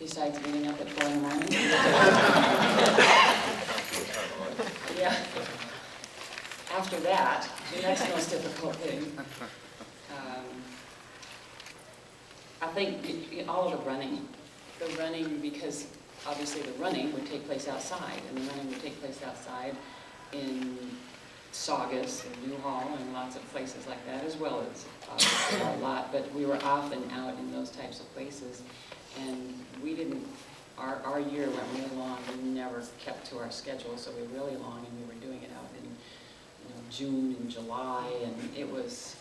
besides getting up at 4 in the morning. Yeah. After that, the next most difficult thing, I think all of the running, because obviously the running would take place outside, and the running would take place outside in Saugus and Newhall and lots of places like that, as well as obviously a lot, but we were often out in those types of places, and we didn't, our year went really long. We never kept to our schedule, so we were really long, and we were doing it out in June and July, and it was,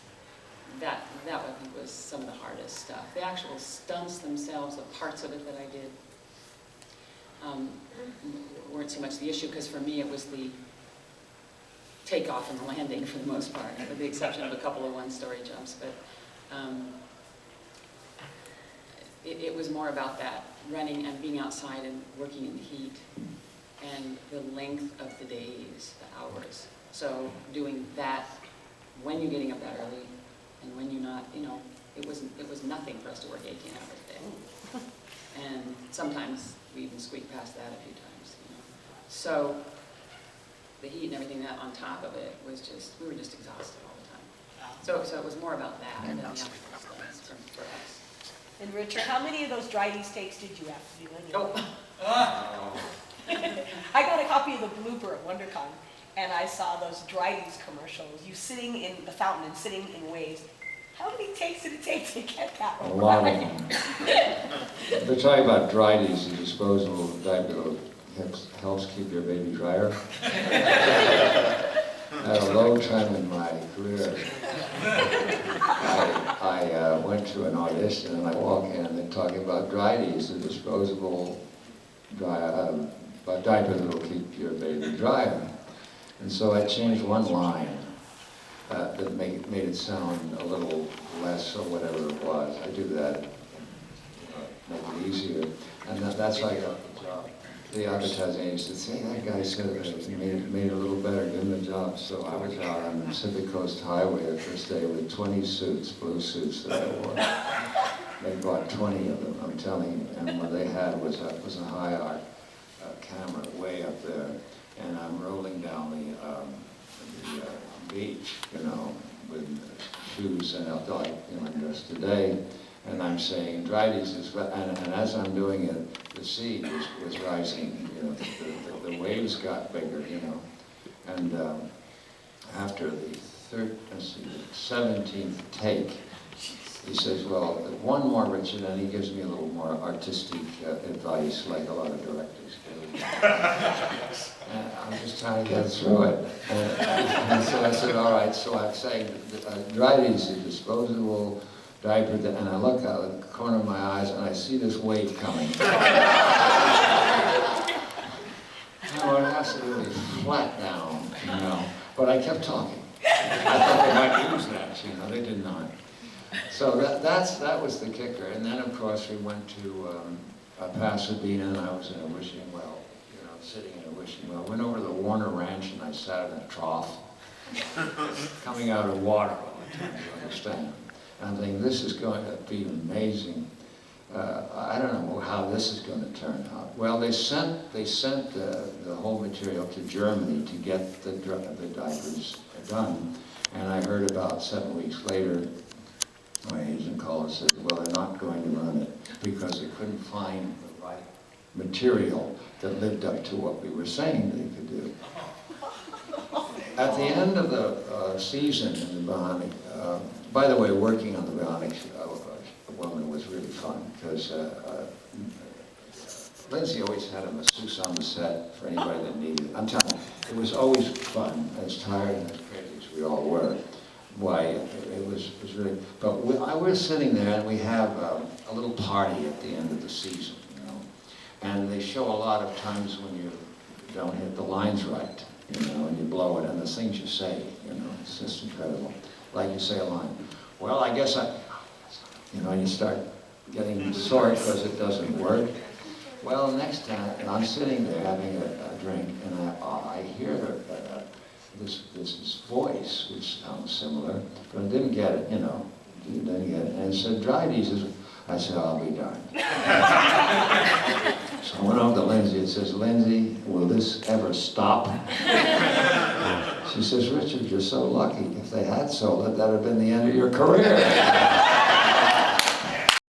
that I think was some of the hardest stuff. The actual stunts themselves, the parts of it that I did, weren't so much the issue, because for me it was the takeoff and the landing for the most part, with the exception of a couple of one-story jumps. But it was more about that, running and being outside and working in the heat, and the length of the days, the hours. So doing that when you're getting up that early, and when you're not, it was nothing for us to work 18 hours a day. And sometimes we even squeaked past that a few times. So the heat and everything that on top of it was just, we were just exhausted all the time. So it was more about that than the actual stunts for us. And Richard, how many of those dry-ease takes did you have to do anyway? I got a copy of the blooper at WonderCon, and I saw those dry-ease commercials. You sitting in the fountain and sitting in waves. How many takes did it take to get that A lot of them. They're talking about dry-ease, the disposable diaper that helps keep your baby drier. At a low time in my career, I went to an audition, and I walk in, and they're talking about dry-ease, the disposable diaper that will keep your baby drier. And so I changed one line that made it sound a little less or whatever it was. I do that, make it easier. And that's how I got the job. The advertising agency said, "Hey, that guy said that he made it a little better, give him the job." So I was out on the Pacific Coast Highway the first day with 20 suits, blue suits that I wore. They bought 20 of them, I'm telling you. And what they had was a high art camera way up there. And I'm rolling down the beach, with shoes and like, I'm dressed today, and I'm saying, dry-ease is, and as I'm doing it, the sea was rising, the waves got bigger, and after the 17th take, he says, "Well, one more, Richard," and he gives me a little more artistic advice, like a lot of directors do. And I'm just trying to get through it. And so I said, all right, so I'm saying, dry-ease is a disposable diaper, and I look out of the corner of my eyes, and I see this wave coming. It has to really flat down, But I kept talking. I thought they might use that, they did not. So that was the kicker. And then, of course, we went to Pasadena, and I was in a wishing well, sitting in a wishing well. Went over to the Warner Ranch, and I sat in a trough, coming out of water all the time, you understand. And I'm thinking, this is going to be amazing. I don't know how this is going to turn out. Well, they sent the whole material to Germany to get the diapers done. And I heard about 7 weeks later, my agent called and said, well, they're not going to run it because they couldn't find the right material that lived up to what we were saying they could do. At the end of the season in the Bionic, by the way, working on the Bionic woman was really fun because Lindsay always had a masseuse on the set for anybody that needed it. I'm telling you, it was always fun, as tired and as crazy as we all were. Why, it was really, but I was sitting there, and we have a little party at the end of the season, and they show a lot of times when you don't hit the lines right, and you blow it, and the things you say, it's just incredible. Like you say a line, well, I guess and you start getting sore because it doesn't work. Well, next time, and I'm sitting there having a drink, and I hear this voice, which sounds similar, but I didn't get it, didn't get it. And it said, dry-ease is I said, I'll be darned. So I went over to Lindsay and says, Lindsay, will this ever stop? She says, Richard, you're so lucky. If they had sold it, that'd have been the end of your career.